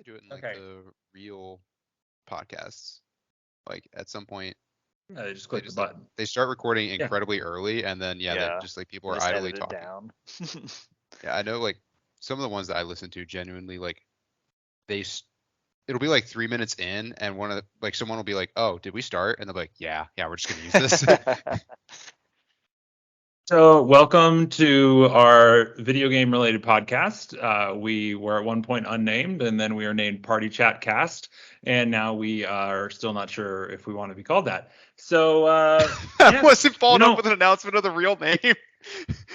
do it in like Okay. the real podcasts. Like at some point, They just they click the just like button. they start recording Yeah. incredibly early, and then yeah, they Yeah. just like people They are just idly edit it talking. down. Yeah, I know like some of the ones that I listen to genuinely like they it'll be like 3 minutes in, and one of the, like someone will be like, "Oh, did we start?" And they'll be like, "Yeah, yeah, we're just gonna use this." So, welcome to our video game related podcast. We were at one point unnamed, and then we are named Party Chat Cast, and now we are still not sure if we want to be called that. So, That yeah, wasn't we followed up don't. with an announcement of the real name.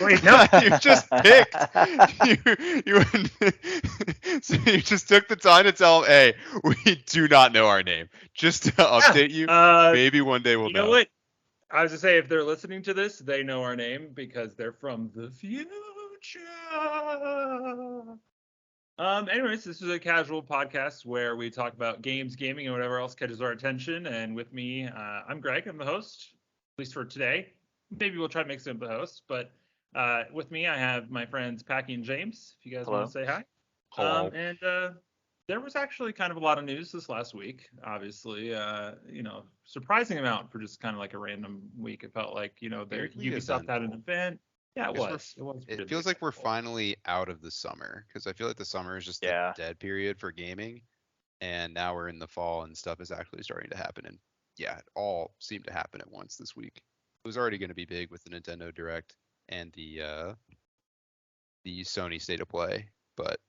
Wait, no. You just picked. You so you just took the time to tell them, "Hey, we do not know our name." Just to Yeah. update you, maybe one day we'll You know know. what? I was to say, if they're listening to this, they know our name because they're from the future. Anyways, this is a casual podcast where we talk about games, gaming, and whatever else catches our attention. And with me, I'm Greg. I'm the host, at least for today. Maybe we'll try to make some the hosts, but with me, I have my friends Packy and James. If you guys want to Hello. say hi. Hello. And there was actually kind of a lot of news this last week. Obviously, surprising amount for just kind of like a random week. It felt like their Weirdly Ubisoft had an eventful. event. Yeah, it I guess was. It was it really feels like we're eventful. finally out of the summer because I feel like the summer is just the Yeah. dead period for gaming, and now we're in the fall and stuff is actually starting to happen. And yeah, it all seemed to happen at once this week. It was already going to be big with the Nintendo Direct and the Sony State of Play, but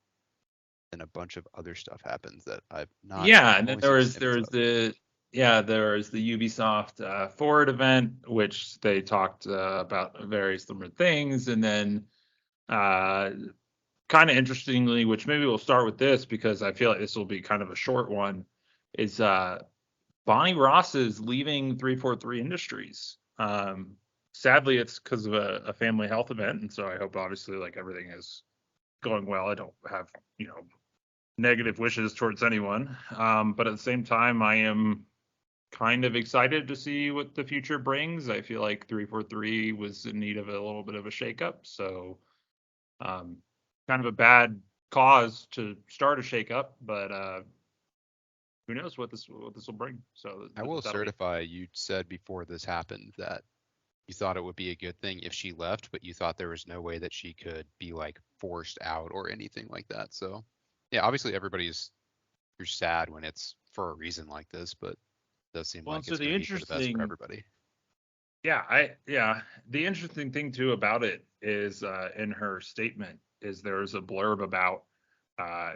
then a bunch of other stuff happens that I've not Yeah, and then only there seen was snippets there was of. the there was the Ubisoft Forward event, which they talked about various different things, and then uh, kind of interestingly, which maybe we'll start with this because I feel like this will be kind of a short one, is Bonnie Ross is leaving 343 Industries. Sadly, it's because of a family health event, and so I hope obviously like everything is going well. I don't have negative wishes towards anyone. But at the same time, I am kind of excited to see what the future brings. I feel like 343 was in need of a little bit of a shakeup. So, um, kind of a bad cause to start a shakeup, but who knows what this will bring. So I will that'll be. certify you said before this happened that you thought it would be a good thing if she left, but you thought there was no way that she could be like forced out or anything like that. So yeah, obviously you're sad when it's for a reason like this, but it does seem Well, like so it's the going to be for the best for interesting everybody. the interesting thing too about it is in her statement is there's a blurb about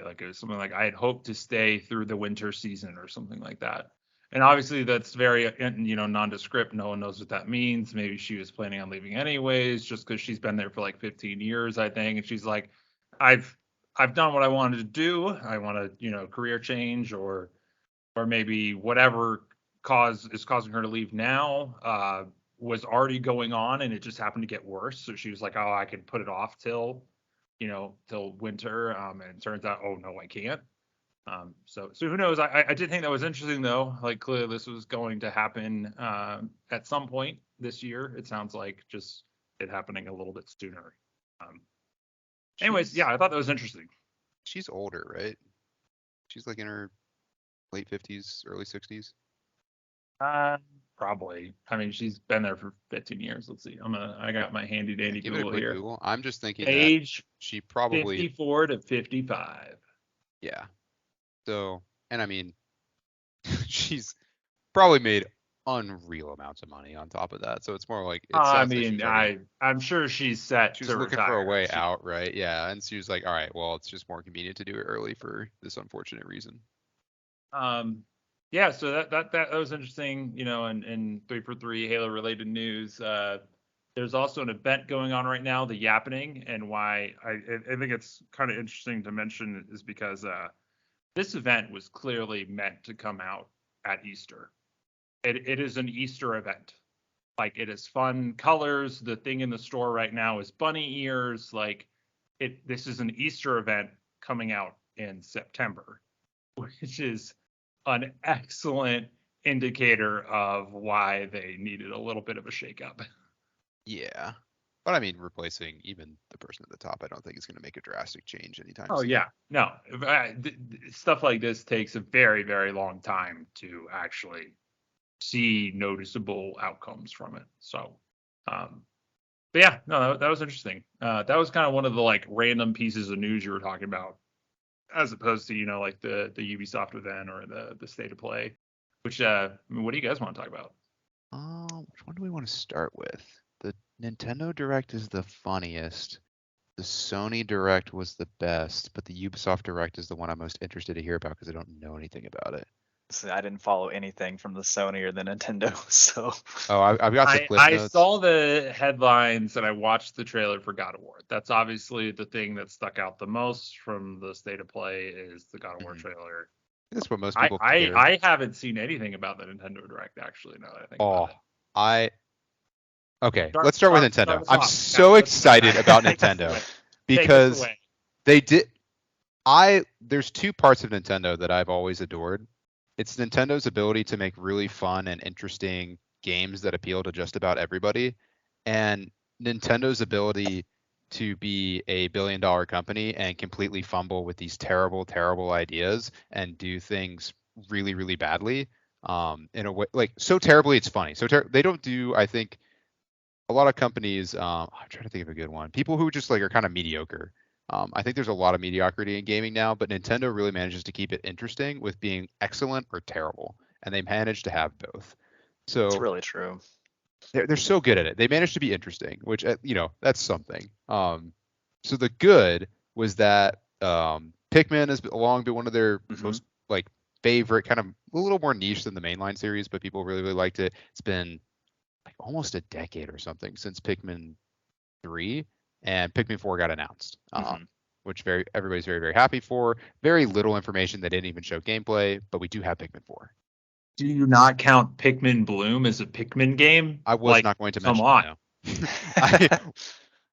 like it was something like I had hoped to stay through the winter season or something like that. And obviously that's very nondescript. No one knows what that means. Maybe she was planning on leaving anyways, just because she's been there for like 15 years, I think. And she's like, I've I've done what I wanted to do. I want to, career change or maybe whatever cause is causing her to leave now was already going on and it just happened to get worse. So she was like, oh, I could put it off till winter. And it turns out, oh no, I can't. So who knows? I did think that was interesting though. Like clearly this was going to happen at some point this year. It sounds like just it happening a little bit sooner. Um, anyways, She's yeah, I thought that was interesting. she's older, right? She's like in her late 50s, early 60s. Uh, Probably. I mean, she's been there for 15 years. Let's see. I got my handy Yeah, dandy give it a Google quick here. Google. I'm just thinking that Age she probably 54 to 55. yeah. So, and I mean, she's probably made unreal amounts of money on top of that. So it's more like it I sounds like mean, she's already I'm sure she's set she was to looking for a retire. way out, right? Yeah, and she was like, all right, well, it's just more convenient to do it early for this unfortunate reason. Um, yeah, so that was interesting, and 343 Halo related news. There's also an event going on right now, the Yappening, and why I think it's kind of interesting to mention is because this event was clearly meant to come out at Easter. It is an Easter event. Like it is fun colors. The thing in the store right now is bunny ears. Like this is an Easter event coming out in September, which is an excellent indicator of why they needed a little bit of a shakeup. Yeah. But I mean, replacing even the person at the top, I don't think is going to make a drastic change anytime Oh soon. yeah, no, stuff like this takes a very, very long time to actually see noticeable outcomes from it. So, but yeah, no, that was interesting. That was kind of one of the like random pieces of news you were talking about, as opposed to like the Ubisoft event or the state of play. Which I mean, what do you guys want to talk about? Which one do we want to start with? The Nintendo Direct is the funniest. The Sony Direct was the best, but the Ubisoft Direct is the one I'm most interested to hear about because I don't know anything about it. So I didn't follow anything from the Sony or the Nintendo, so Oh, I've got the clip I notes. saw the headlines and I watched the trailer for God of War. That's obviously the thing that stuck out the most from the state of play is the God of War trailer. That's what most people care. I haven't seen anything about the Nintendo Direct actually. Now that I think about it. Okay, let's start with Nintendo. I'm so excited about Nintendo because there's two parts of Nintendo that I've always adored. It's Nintendo's ability to make really fun and interesting games that appeal to just about everybody, and Nintendo's ability to be a billion-dollar company and completely fumble with these terrible, terrible ideas and do things really, really badly. In a way, like so terribly it's funny. They don't do, I think, a lot of companies. I'm trying to think of a good one. People who just like are kind of mediocre. I think there's a lot of mediocrity in gaming now, but Nintendo really manages to keep it interesting with being excellent or terrible, and they manage to have both. So it's really true. They're so good at it. They managed to be interesting, which that's something. So the good was that Pikmin has long been one of their most like favorite, kind of a little more niche than the mainline series, but people really, really liked it. It's been like almost a decade or something since Pikmin 3, and Pikmin 4 got announced, which everybody's very, very happy for. Very little information. They didn't even show gameplay, but we do have Pikmin 4. Do you not count Pikmin Bloom as a Pikmin game? I was not going to mention it. No. I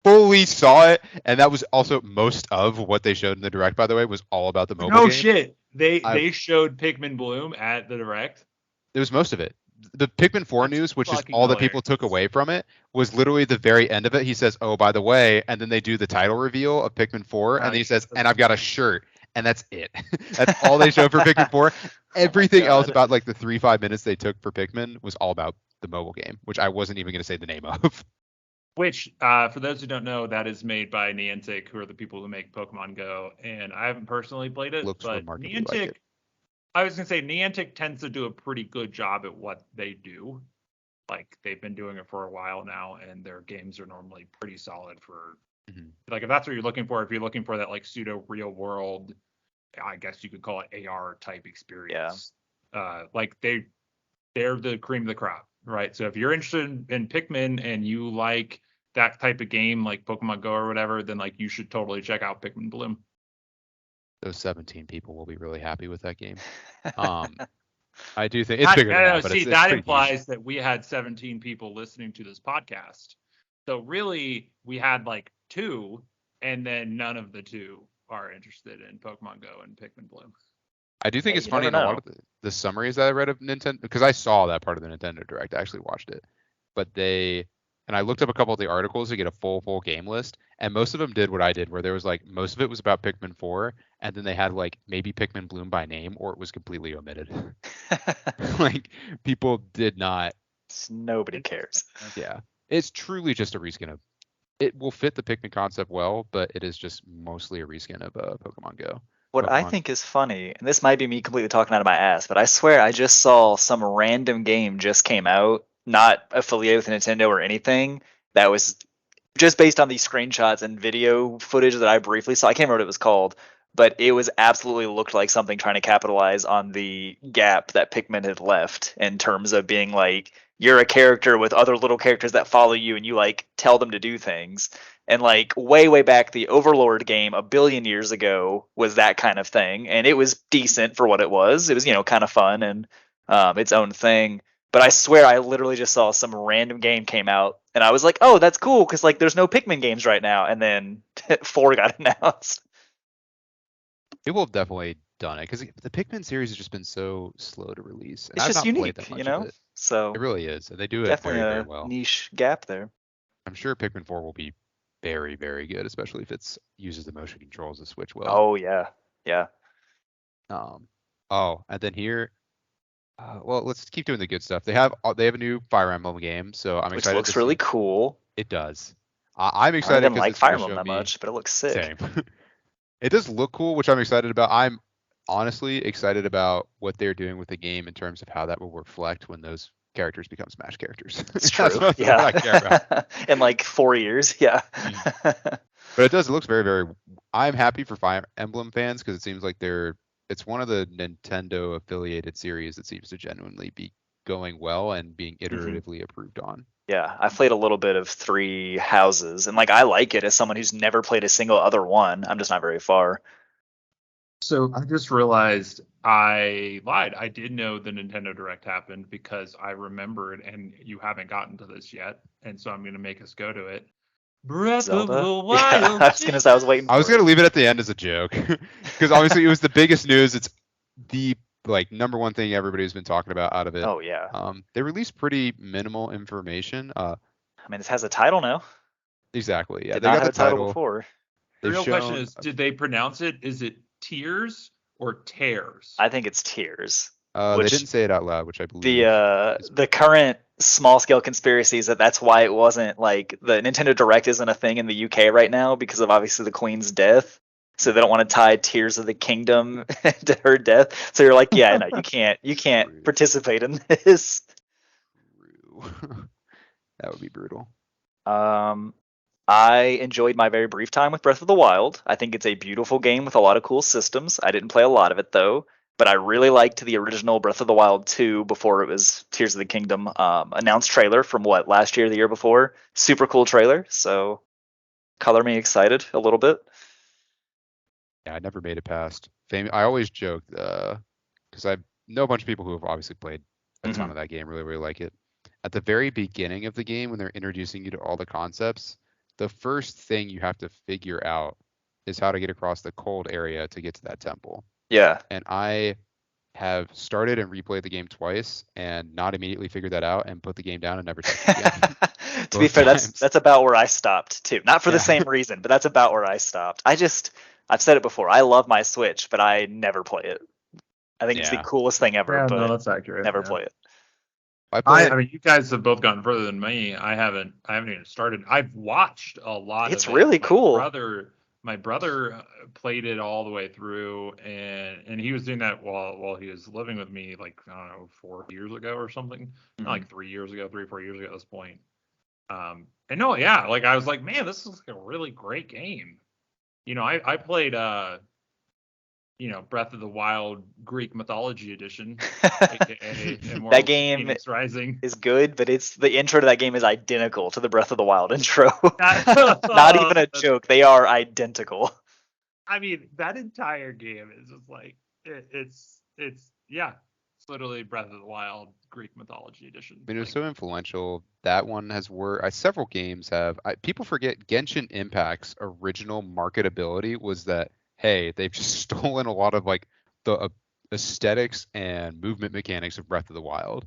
fully saw it, and that was also most of what they showed in the Direct, by the way, was all about the mobile game. No shit. They showed Pikmin Bloom at the Direct? It was most of it. The Pikmin 4 news, which is all that people took away from it, was literally the very end of it. He says, oh, by the way, and then they do the title reveal of Pikmin 4, and then he says, and I've got a shirt. And that's it. That's all they showed for Pikmin 4. Everything else about like the 3-5 minutes they took for Pikmin was all about the mobile game, which I wasn't even going to say the name of. Which, for those who don't know, that is made by Niantic, who are the people who make Pokemon Go. And I haven't personally played it, but Niantic, like it. I was going to say Niantic tends to do a pretty good job at what they do. Like they've been doing it for a while now, and their games are normally pretty solid for like if that's what you're looking for. If you're looking for that like pseudo real world, I guess you could call it AR type experience. Yeah. Like they're the cream of the crop, right? So if you're interested in Pikmin and you like that type of game, like Pokemon Go or whatever, then like you should totally check out Pikmin Bloom. Those 17 people will be really happy with that game. I do think it's bigger than that. But see, that implies that we had 17 people listening to this podcast. So really, we had like 2, and then none of the 2 are interested in Pokemon Go and Pikmin Bloom. I do think it's funny in a lot of the summaries that I read of Nintendo, because I saw that part of the Nintendo Direct. I actually watched it, but I looked up a couple of the articles to get a full game list, and most of them did what I did, where there was like most of it was about Pikmin 4, and then they had like maybe Pikmin Bloom by name, or it was completely omitted. Like people did not. Nobody cares. Yeah, it's truly just a reskin of. It will fit the Pikmin concept well, but it is just mostly a reskin of Pokemon Go. What I think is funny, and this might be me completely talking out of my ass, but I swear I just saw some random game just came out, not affiliated with Nintendo or anything, that was just based on these screenshots and video footage that I briefly saw. I can't remember what it was called, but it was absolutely looked like something trying to capitalize on the gap that Pikmin had left in terms of being like, you're a character with other little characters that follow you and you like tell them to do things. And like way back, the Overlord game a billion years ago was that kind of thing. And it was decent for what it was. It was, kind of fun and its own thing. But I swear I literally just saw some random game came out and I was like, oh, that's cool. Cause like there's no Pikmin games right now. And then 4 got announced. It will have definitely done it because the Pikmin series has just been so slow to release. And it's I've just not unique, played that much of it. So it really is. And they do it definitely very, very well. Niche gap there. I'm sure Pikmin 4 will be very, very good, especially if it's uses the motion controls of Switch well. Oh yeah, yeah. And then here, well, let's keep doing the good stuff. They have a new Fire Emblem game, so I'm Which excited. looks to really see. cool. It does. I'm I don't excited even because like it's Fire going to Emblem show that me. much, but it looks sick. Same. It does look cool, which I'm excited about. I'm honestly excited about what they're doing with the game in terms of how that will reflect when those characters become Smash characters. It's That's true. mostly Yeah. what I care about. In like 4 years. Yeah. But it looks very, very. I'm happy for Fire Emblem fans because it seems like it's one of the Nintendo affiliated series that seems to genuinely be going well and being iteratively improved on. Yeah, I played a little bit of Three Houses, and like I like it as someone who's never played a single other one. I'm just not very far. So I just realized I lied. I did know the Nintendo Direct happened because I remembered, and you haven't gotten to this yet, and so I'm going to make us go to it. Breath Zelda? of the Yeah, Wild. I was gonna say I was waiting I was for gonna it. leave it at the end as a joke because obviously it was the biggest news. It's the number one thing everybody's been talking about out of it. Oh yeah. They released pretty minimal information. I mean, this has a title now. Exactly. Yeah, Did they not got have the a title title. before. The They've real question shown. is, did they pronounce it? Is it Tears or Tears? I think it's Tears. They which didn't say it out loud, which I believe. the current small scale conspiracy is that that's why it wasn't like the Nintendo Direct isn't a thing in the UK right now because of obviously the Queen's death. So they don't want to tie Tears of the Kingdom to her death. So you're like, yeah, no, you can't Rude. participate in this. That would be brutal. I enjoyed my very brief time with Breath of the Wild. I think it's a beautiful game with a lot of cool systems. I didn't play a lot of it though, but I really liked the original Breath of the Wild 2 before it was Tears of the Kingdom announced trailer from last year, the year before. Super cool trailer. So color me excited a little bit. Yeah, I never made it past. I always joke because I know a bunch of people who have obviously played a ton of that game, really, really like it. At the very beginning of the game, when they're introducing you to all the concepts, the first thing you have to figure out is how to get across the cold area to get to that temple. Yeah. And I have started and replayed the game twice and not immediately figured that out and put the game down and never touched it again. To be fair, that's about where I stopped too. Not for the Yeah. same reason, but that's about where I stopped. I've said it before. I love my Switch, but I never play it. I think it's the Yeah. coolest thing ever, Yeah, but no, that's accurate. never yeah. play it. I mean, you guys have both gone further than me. I haven't even started. I've watched a lot It's of it. really cool. My brother played it all the way through, and he was doing that while he was living with me, like, I don't know, 4 years ago or something. Not like 3 years ago, 3-4 years ago at this point. And no, yeah, like I was like, man, this is like a really great game. You know, I played Breath of the Wild Greek Mythology Edition, aka That game Phoenix Rising. is good, but the intro to that game is identical to the Breath of the Wild intro. Not even a joke. They are identical. I mean, that entire game is just like it's literally Breath of the Wild Greek Mythology Edition. I mean, it was so influential. That one has worked. Several games have. People forget Genshin Impact's original marketability was that, hey, they've just stolen a lot of like the aesthetics and movement mechanics of Breath of the Wild.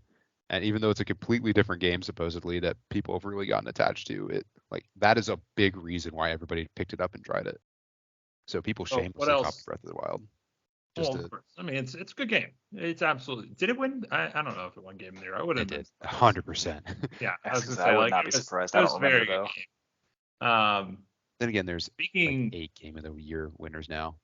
And even though it's a completely different game, supposedly, that people have really gotten attached to it, like that is a big reason why everybody picked it up and tried it. So people shamelessly copied Breath of the Wild. I mean, it's a good game. It's absolutely. Did it win? I don't know if it won Game of the Year. I would have. It did 100%. Yeah, I was gonna say, I would not be surprised. I don't remember though. Then again, there's speaking 8 Game of the Year winners now.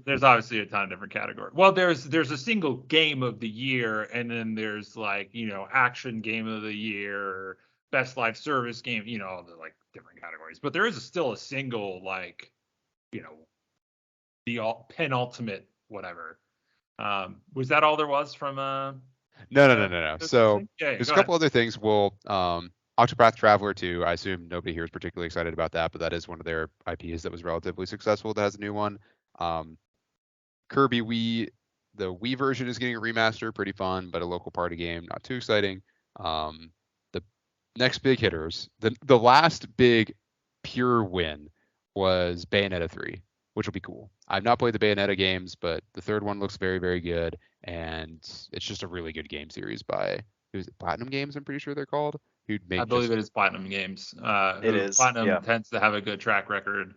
There's obviously a ton of different categories. Well, there's a single Game of the Year, and then there's like action Game of the Year, best live service game. The like different categories. But there is still a single like the penultimate whatever. Was that all there was from No. So there's a couple ahead. other things. Octopath Traveler 2, I assume nobody here is particularly excited about that, but that is one of their IPs that was relatively successful that has a new one. Kirby Wii, the Wii version is getting a remaster, pretty fun, but a local party game, not too exciting. The next big hitters, the last big pure win was Bayonetta 3, which will be cool. I've not played the Bayonetta games, but the third one looks very, very good, and it's just a really good game series by Platinum Games, I'm pretty sure they're called. who'd make I believe just it is Platinum Games. It is, Platinum yeah. tends to have a good track record.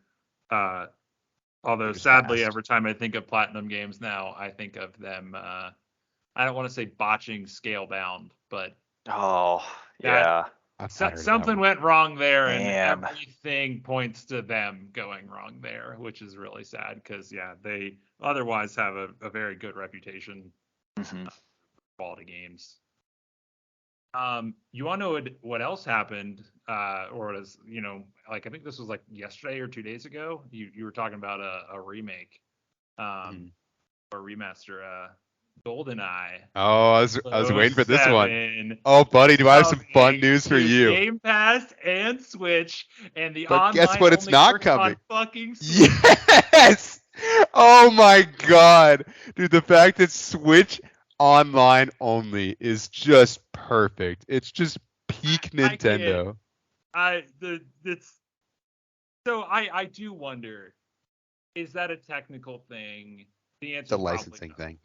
Although Just sadly, fast. every time I think of Platinum Games now, I think of them. I don't want to say botching Scalebound, but Oh, that yeah. I've not heard of that something one. went wrong there, and Man. everything points to them going wrong there, which is really sad because yeah, they otherwise have a very good reputation hmm for quality games. You want to know what else happened? Or was like I think this was like yesterday or 2 days ago. You were talking about a remake, Mhm. or remaster. GoldenEye Oh, I was waiting for this one. 07 Oh, buddy, do I have some fun coming news for to you? Game Pass and Switch, and the But guess online what? It's only not works coming. on fucking Switch. Yes! Oh my god. Dude, the fact that Switch online only is just perfect. It's just peak I can't. Nintendo. I do wonder, is that a technical thing? The It's a answer is probably licensing no. thing.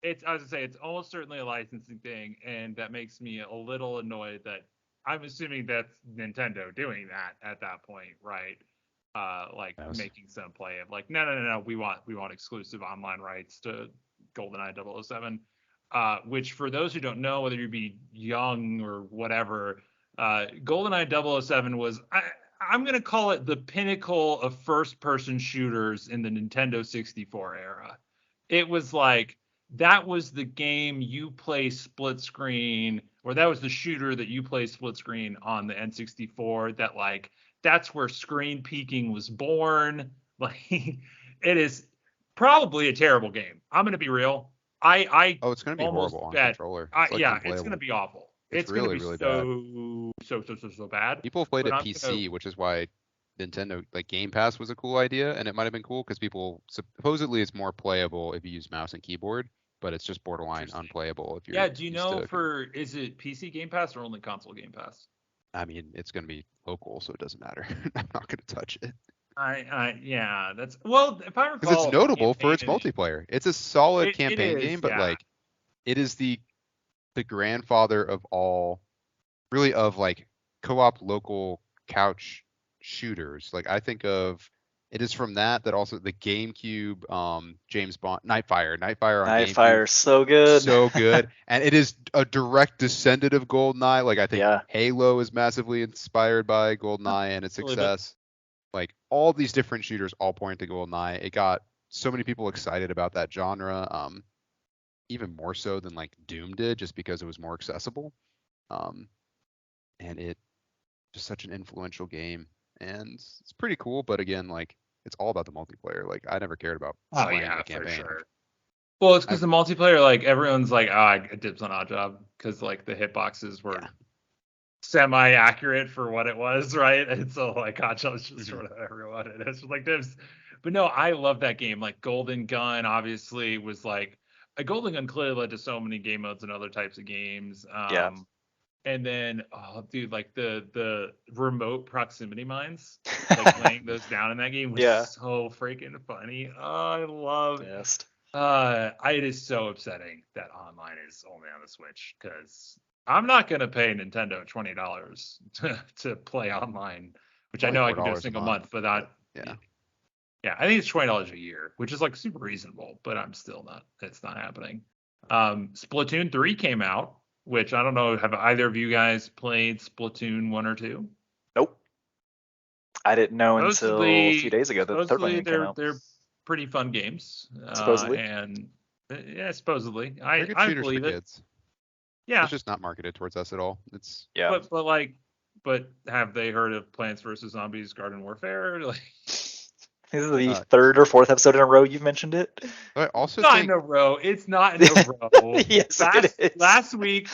It's, I was gonna say, it's almost certainly a licensing thing, and that makes me a little annoyed that I'm assuming that's Nintendo doing that at that point, right? Like Yes. making some play of like, no, we want exclusive online rights to GoldenEye 007. Which for those who don't know, whether you be young or whatever, GoldenEye 007 was I'm gonna call it the pinnacle of first-person shooters in the Nintendo 64 era. It was like that was the game you play split screen, or that was the shooter that you play split screen on the N64. That like that's where screen peeking was born. Like it is probably a terrible game. I'm gonna be real. I Oh, it's gonna be almost horrible on bet. controller. It's like Yeah, it's gonna unplayable. be awful. It's Gonna really, be really bad. so bad. People played But it I'm gonna PC, which is why Nintendo like Game Pass was a cool idea, and it might have been cool because people supposedly it's more playable if you use mouse and keyboard, but it's just borderline Interesting. unplayable if you're Yeah, do you used know to. is it PC Game Pass or only console Game Pass? I mean, it's gonna be local, so it doesn't matter. I'm not gonna touch it Yeah, that's well, if I because it's recall, the notable for its campaign multiplayer. It's a solid it campaign is, game, but yeah. like it is the grandfather of all, really, of like co-op local couch shooters. Like I think of it is from that also the GameCube James Bond Nightfire on GameCube, Nightfire, so good. so good. And it is a direct descendant of GoldenEye. Like I think Yeah. Halo is massively inspired by GoldenEye and its Believe it. success. Like all these different shooters all point to GoldenEye. It got so many people excited about that genre. Even more so than like Doom did, just because it was more accessible. And it just such an influential game, and it's pretty cool. But again, like it's all about the multiplayer. Like I never cared about Oh playing yeah, the for campaign. sure. Well, it's because I've, the multiplayer, like everyone's like, I dibs on Oddjob because like the hitboxes were yeah. semi-accurate for what it was, right? And so like Oddjob's just Mhm. sort of everyone, and it's just like dibs. But no, I love that game. Like Golden Gun, obviously, was like a Golden Gun clearly led to so many game modes and other types of games. Yeah. And then, oh, dude, like the remote proximity mines, like laying those down in that game was Yeah. so freaking funny. Oh, I love. Best. It is so upsetting that online is only on the Switch because I'm not gonna pay Nintendo $20 to play online, which I Only know I can do a $4 a single month, month, but that yeah. yeah, I think it's $20 a year, which is like super reasonable, but I'm still not. It's not happening. Splatoon 3 came out, which I don't know. Have either of you guys played Splatoon 1 or 2? Nope. I didn't know until a few Supposedly, days ago that the third one supposedly even came out. they're pretty fun games. Supposedly. And yeah, supposedly, They're good I shooters for believe it. kids. Yeah, It's just not marketed towards us at all. It's Yeah. but have they heard of Plants vs Zombies Garden Warfare? Like, This is the Uh, third or fourth episode in a row you've mentioned it. I also not think in a row. It's not in a row. Yes, it is. Last week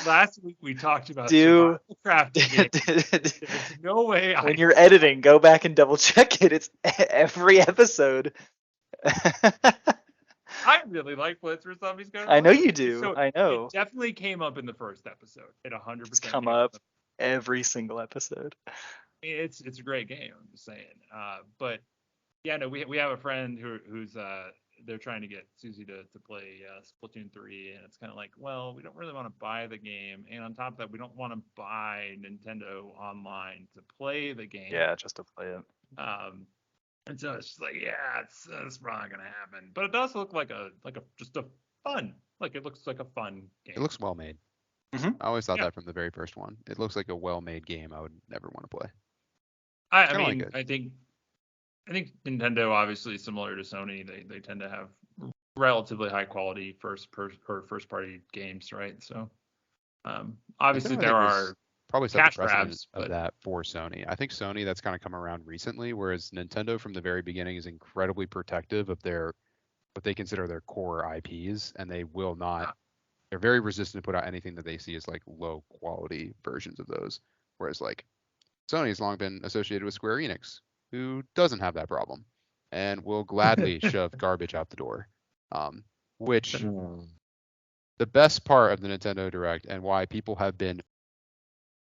we talked about Dude. survival crafting games. There's no way When you're editing, go back and double check it. It's every episode. I really like Plants vs Zombies Garden I know Warfare. you do. So I know. it definitely came up in the first episode. It 100% It's come came up every single episode. It's a great game. I'm just saying. But yeah, no, we have a friend who's they're trying to get Susie to play Splatoon 3, and it's kind of like, well, we don't really want to buy the game, and on top of that, we don't want to buy Nintendo Online to play the game. Yeah, just to play it. And so it's just like, yeah, it's probably gonna happen, but it does look like just a fun, like it looks like a fun game. It looks well made. Mhm. I always thought that from the very first one. It looks like a well made game I would never want to play. I kinda mean, like it. I think Nintendo, obviously similar to Sony, they tend to have relatively high quality first party games, right? So obviously Nintendo, I there think, was are probably set cash the precedent grabs, of but that for Sony. I think Sony that's kind of come around recently, whereas Nintendo from the very beginning is incredibly protective of their what they consider their core IPs, and they will not. They're very resistant to put out anything that they see as like low quality versions of those. Whereas like Sony's long been associated with Square Enix, who doesn't have that problem and will gladly shove garbage out the door. Which the best part of the Nintendo Direct and why people have been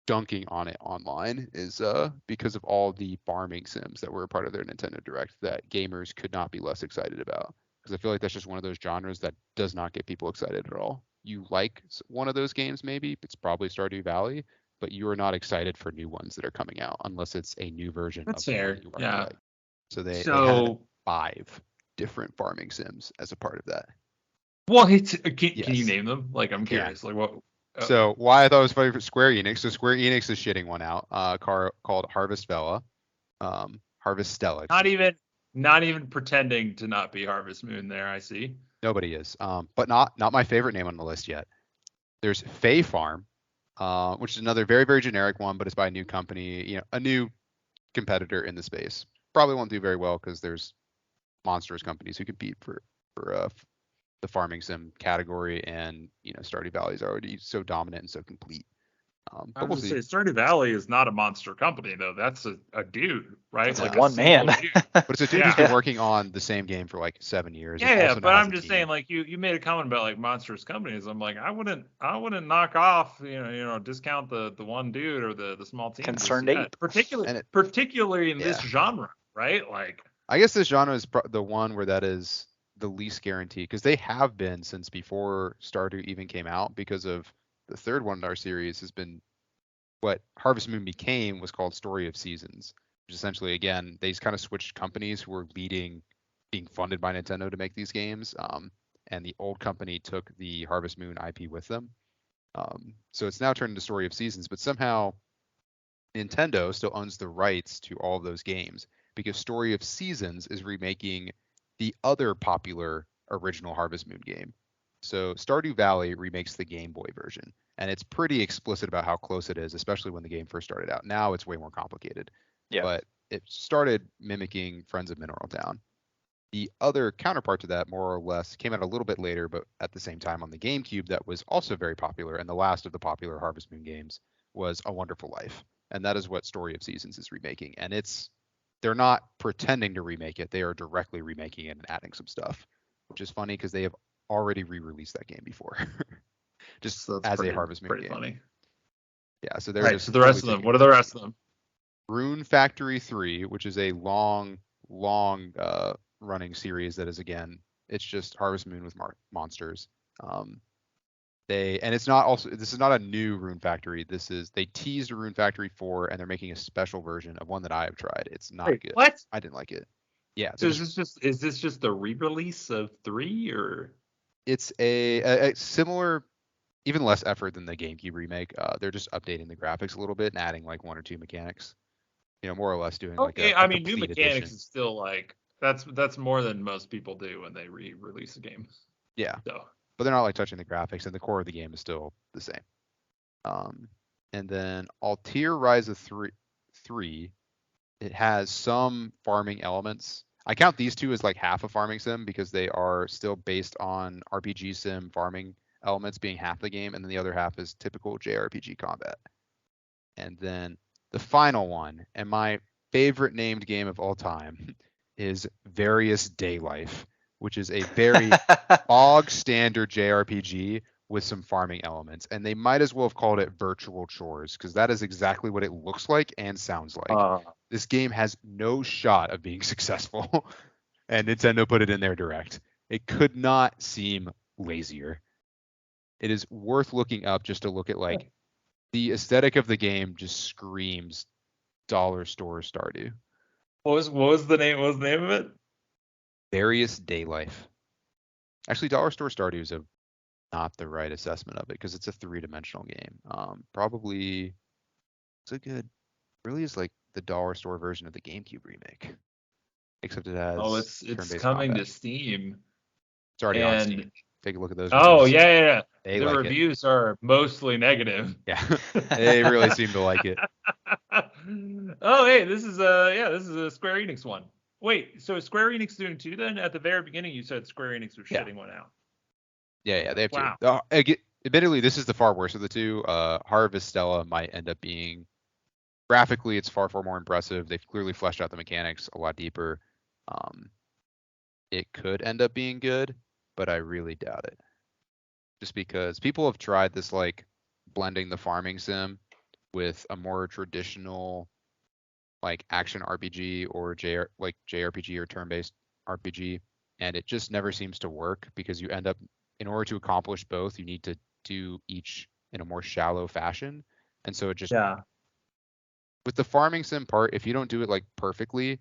dunking on it online is because of all the farming sims that were a part of their Nintendo Direct that gamers could not be less excited about. Because I feel like that's just one of those genres that does not get people excited at all. You like one of those games, maybe it's probably Stardew Valley, but you are not excited for new ones that are coming out unless it's a new version that's of the one fair. that you already Yeah. like. So they had So 5 different farming sims as a part of that. well, can you Yes. name them? Like I'm Can. curious. Like what? So why I thought it was funny for Square Enix. So Square Enix is shitting one out, called Harvestella. Harvestella. Not even pretending to not be Harvest Moon there, I see. Nobody is. But not my favorite name on the list yet. There's Fae Farm, which is another very, very generic one, but it's by a new company, a new competitor in the space. Probably won't do very well because there's monstrous companies who compete for the farming sim category, and Stardew Valley is already so dominant and so complete. But we'll see. Stardew Valley is not a monster company though. That's a dude, right? It's like one man. But it's a dude who's Yeah. been working on the same game for like 7 years. and Yeah, also but now has I'm a just team. saying, like you made a comment about like monstrous companies. I'm like, I wouldn't knock off, discount the one dude or the small team. Concerned ape. Particularly in this Yeah. genre, right? Like, I guess this genre is the one where that is the least guaranteed, because they have been since before Stardew even came out, because of the third one in our series has been what Harvest Moon became was called Story of Seasons, which essentially, again, they kind of switched companies who were being funded by Nintendo to make these games. And the old company took the Harvest Moon IP with them. So it's now turned into Story of Seasons, but somehow Nintendo still owns the rights to all of those games, because Story of Seasons is remaking the other popular original Harvest Moon game. So Stardew Valley remakes the Game Boy version, and it's pretty explicit about how close it is, especially when the game first started out. Now it's way more complicated. Yeah. But it started mimicking Friends of Mineral Town. The other counterpart to that, more or less, came out a little bit later, but at the same time on the GameCube, that was also very popular, and the last of the popular Harvest Moon games was A Wonderful Life. And that is what Story of Seasons is remaking. And they're not pretending to remake it. They are directly remaking it and adding some stuff, which is funny because they have already re-released that game before. Just so as a Harvest Moon pretty game. funny. Yeah, so they're Right. just So the rest of totally them. What are the rest of them? Rune Factory 3, which is a long running series that is, again, it's just Harvest Moon with monsters. It's not also, this is not a new Rune Factory. They teased a Rune Factory 4, and they're making a special version of one that I have tried. It's not Wait, good. what? I didn't like it. Yeah. So is this just the re-release of 3, or? It's a similar, even less effort than the GameCube remake. They're just updating the graphics a little bit and adding like 1 or 2 mechanics. More or less doing like a I mean, new complete mechanics edition. is still like that's more than most people do when they re-release a game. Yeah. So. But they're not like touching the graphics, and the core of the game is still the same. And then Altair Rise of 3, it has some farming elements. I count these two as like half a farming sim because they are still based on RPG sim farming elements being half the game, and then the other half is typical JRPG combat. And then the final one, and my favorite named game of all time, is Various Daylife, which is a very bog standard JRPG with some farming elements. And they might as well have called it Virtual Chores, because that is exactly what it looks like and sounds like. This game has no shot of being successful, and Nintendo put it in their Direct. It could not seem lazier. It is worth looking up just to look at like the aesthetic of the game just screams dollar store Stardew. What was the name? What was the name of it? Various Day Life. Actually, dollar store Stardew is not the right assessment of it because it's a 3-dimensional game. Probably it's a good. Really is like the dollar store version of the GameCube remake, except it has Oh, it's turn-based coming combat. to Steam. It's already on And Steam. Take a look at those. oh reviews. yeah. They The like reviews are mostly negative. it. Yeah, they really seem to like it. Oh hey, this is a Square Enix one. Wait, so is Square Enix doing two then? At the very beginning, you said Square Enix was Yeah. shitting one out. Yeah, they have Wow. two. Admittedly, this is the far worse of the two. Harvestella might end up being graphically, it's far more impressive. They've clearly fleshed out the mechanics a lot deeper. It could end up being good, but I really doubt it. Just because people have tried this like blending the farming sim with a more traditional like action RPG or JRPG or turn-based RPG, and it just never seems to work because you end up, in order to accomplish both, you need to do each in a more shallow fashion, and so it just with the farming sim part, if you don't do it like perfectly,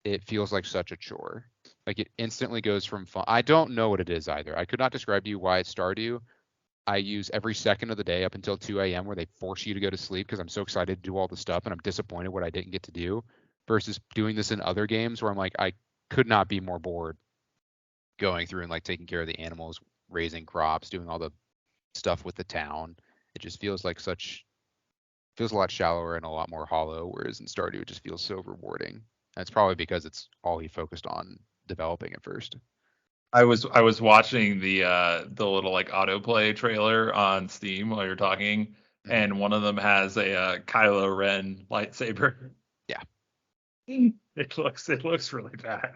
it feels like such a chore. Like it instantly goes from fun. I don't know what it is either. I could not describe to you why it's Stardew. I use every second of the day up until 2 a.m. where they force you to go to sleep because I'm so excited to do all the stuff and I'm disappointed what I didn't get to do, versus doing this in other games where I'm like, I could not be more bored going through and like taking care of the animals, raising crops, doing all the stuff with the town. It just feels a lot shallower and a lot more hollow, whereas in Stardew it just feels so rewarding. And it's probably because it's all he focused on developing at first. I was watching the little like autoplay trailer on Steam while you're talking, and one of them has a Kylo Ren lightsaber. Yeah. It looks really bad.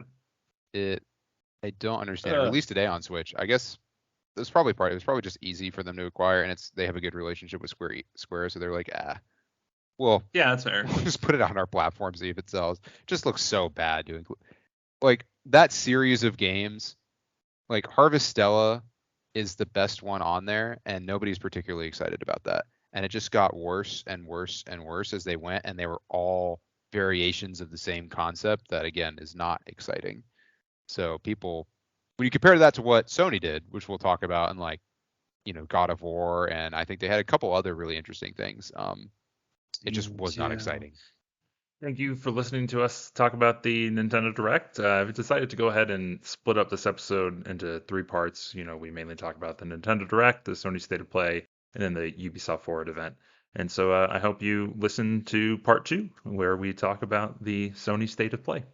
I don't understand. It released today on Switch. I guess it was probably just easy for them to acquire, and they have a good relationship with Square, so they're like, well, yeah, that's fair. We'll just put it on our platform, see if it sells. It just looks so bad doing like that series of games. Like Harvestella is the best one on there, and nobody's particularly excited about that. And it just got worse and worse and worse as they went, and they were all variations of the same concept that again is not exciting. So people, when you compare that to what Sony did, which we'll talk about in like, God of War, and I think they had a couple other really interesting things. It just was not exciting. Thank you for listening to us talk about the Nintendo Direct. I've decided to go ahead and split up this episode into 3 parts. We mainly talk about the Nintendo Direct, the Sony State of Play, and then the Ubisoft Forward event. And so I hope you listen to part 2, where we talk about the Sony State of Play.